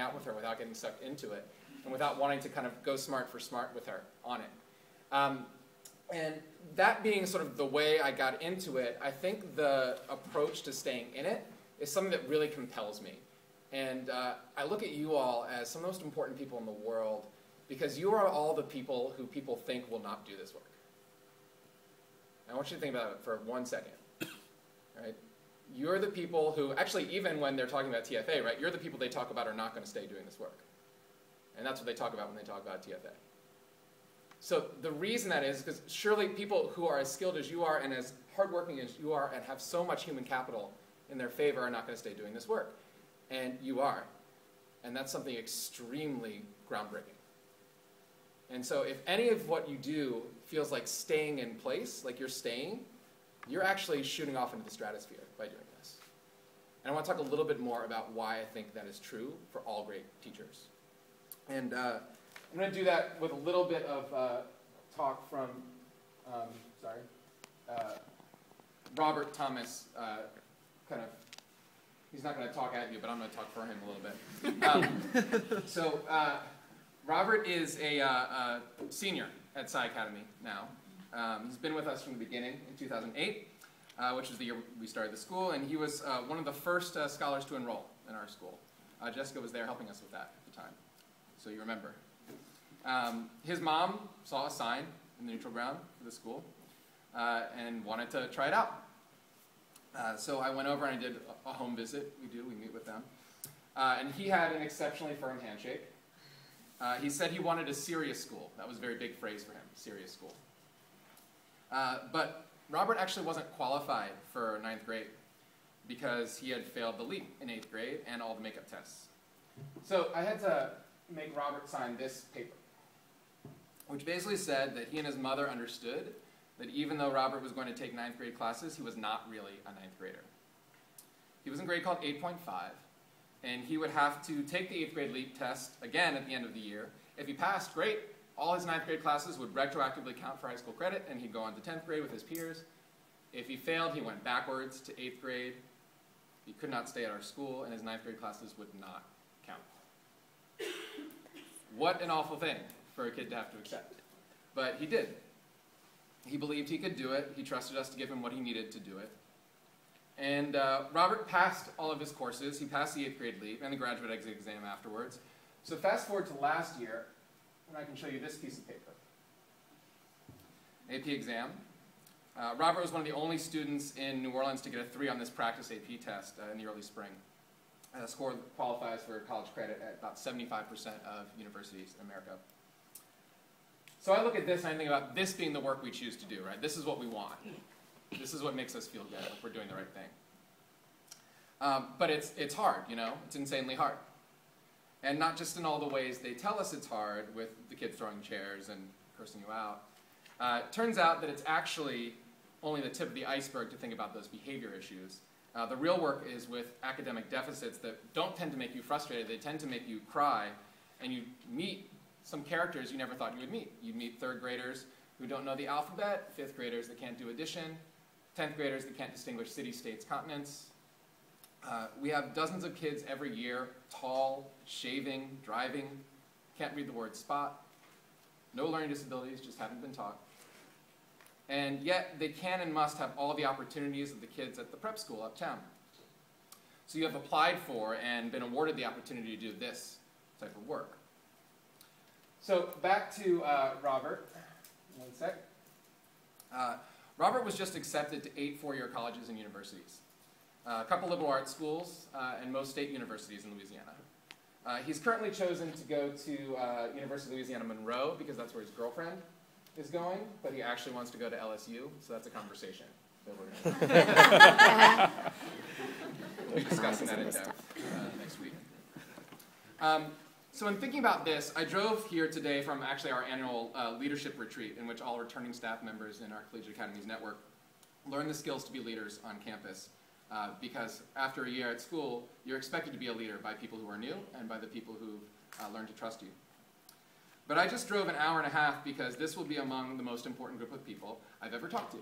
out with her without getting sucked into it, and without wanting to kind of go smart for smart with her on it. And that being sort of the way I got into it, I think the approach to staying in it is something that really compels me. And I look at you all as some of the most important people in the world because you are all the people who people think will not do this work. I want you to think about it for 1 second. Right? You're the people who, actually even when they're talking about TFA, right, you're the people they talk about are not going to stay doing this work. And that's what they talk about when they talk about TFA. So the reason that is because surely people who are as skilled as you are and as hardworking as you are and have so much human capital in their favor are not going to stay doing this work. And you are. And that's something extremely groundbreaking. And so if any of what you do feels like staying in place, like you're actually shooting off into the stratosphere by doing this. And I want to talk a little bit more about why I think that is true for all great teachers. And I'm going to do that with a little bit of talk from, Robert Thomas, he's not going to talk at you, but I'm going to talk for him a little bit. Robert is a senior at Psi Academy now. He's been with us from the beginning in 2008, which was the year we started the school, and he was one of the first scholars to enroll in our school. Jessica was there helping us with that at the time, so you remember. His mom saw a sign in the neutral ground for the school and wanted to try it out. So I went over and I did a home visit. We meet with them. And he had an exceptionally firm handshake. He said he wanted a serious school. That was a very big phrase for him, serious school. But Robert actually wasn't qualified for 9th grade because he had failed the LEAP in 8th grade and all the makeup tests. So I had to make Robert sign this paper, which basically said that he and his mother understood that even though Robert was going to take 9th grade classes, he was not really a 9th grader. He was in grade called 8.5, and he would have to take the 8th grade LEAP test again at the end of the year. If he passed, great. All his 9th grade classes would retroactively count for high school credit, and he'd go on to 10th grade with his peers. If he failed, he went backwards to 8th grade. He could not stay at our school, and his 9th grade classes would not count. What an awful thing for a kid to have to accept. But he did. He believed he could do it. He trusted us to give him what he needed to do it. And Robert passed all of his courses. He passed the 8th grade LEAP and the graduate exit exam afterwards. So fast forward to last year, and I can show you this piece of paper. AP exam. Robert was one of the only students in New Orleans to get a 3 on this practice AP test in the early spring. The score qualifies for college credit at about 75% of universities in America. So I look at this and I think about this being the work we choose to do, right? This is what we want. This is what makes us feel good, like we're doing the right thing. But it's hard, you know? It's insanely hard. And not just in all the ways they tell us it's hard, with the kids throwing chairs and cursing you out. It turns out that it's actually only the tip of the iceberg to think about those behavior issues. The real work is with academic deficits that don't tend to make you frustrated. They tend to make you cry, and you meet some characters you never thought you would meet. You meet 3rd graders who don't know the alphabet, 5th graders that can't do addition, 10th graders that can't distinguish cities, states, continents. We have dozens of kids every year, tall, shaving, driving, can't read the word spot, no learning disabilities, just haven't been taught. And yet they can and must have all the opportunities of the kids at the prep school uptown. So you have applied for and been awarded the opportunity to do this type of work. So back to Robert, 1 sec. Robert was just accepted to 8 four-year colleges and universities, a couple liberal arts schools, and most state universities in Louisiana. He's currently chosen to go to University of Louisiana Monroe because that's where his girlfriend is going, but he actually wants to go to LSU, so that's a conversation that we're going to we'll be discussing that in depth next week. So in thinking about this, I drove here today from actually our annual leadership retreat in which all returning staff members in our Collegiate Academies network learn the skills to be leaders on campus. Because after a year at school, you're expected to be a leader by people who are new and by the people who've learned to trust you. But I just drove an hour and a half because this will be among the most important group of people I've ever talked to.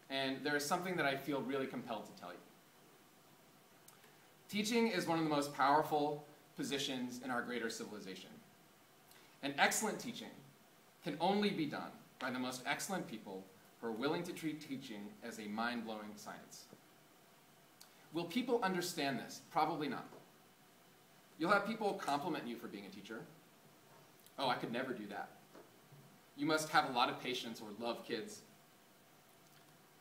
And there is something that I feel really compelled to tell you. Teaching is one of the most powerful positions in our greater civilization. And excellent teaching can only be done by the most excellent people who are willing to treat teaching as a mind-blowing science. Will people understand this? Probably not. You'll have people compliment you for being a teacher. Oh, I could never do that. You must have a lot of patience or love kids.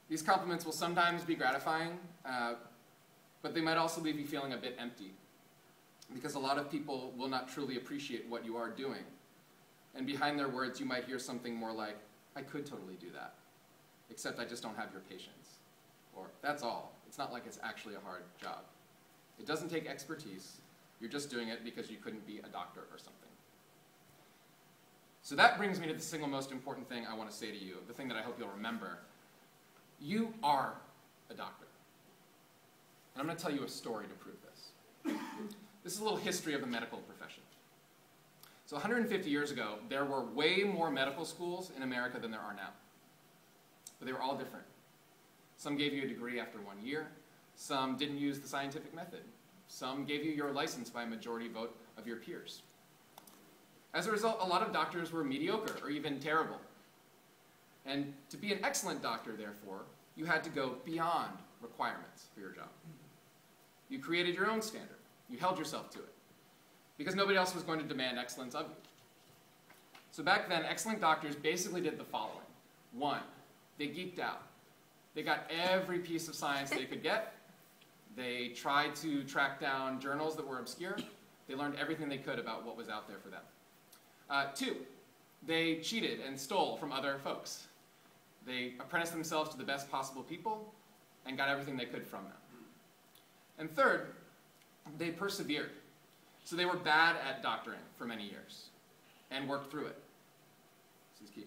These compliments will sometimes be gratifying, but they might also leave you feeling a bit empty, because a lot of people will not truly appreciate what you are doing. And behind their words, you might hear something more like, I could totally do that, except I just don't have your patience. Or, that's all. It's not like it's actually a hard job. It doesn't take expertise. You're just doing it because you couldn't be a doctor or something. So that brings me to the single most important thing I want to say to you, the thing that I hope you'll remember. You are a doctor. And I'm going to tell you a story to prove this. This is a little history of the medical profession. So 150 years ago, there were way more medical schools in America than there are now. But they were all different. Some gave you a degree after 1 year. Some didn't use the scientific method. Some gave you your license by a majority vote of your peers. As a result, a lot of doctors were mediocre or even terrible. And to be an excellent doctor, therefore, you had to go beyond requirements for your job. You created your own standard. You held yourself to it, because nobody else was going to demand excellence of you. So back then, excellent doctors basically did the following. One, they geeked out. They got every piece of science they could get. They tried to track down journals that were obscure. They learned everything they could about what was out there for them. Two, they cheated and stole from other folks. They apprenticed themselves to the best possible people and got everything they could from them. And third, they persevered. So they were bad at doctoring for many years and worked through it. This is key.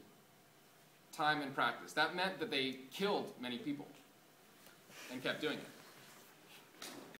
Time and practice. That meant that they killed many people and kept doing it.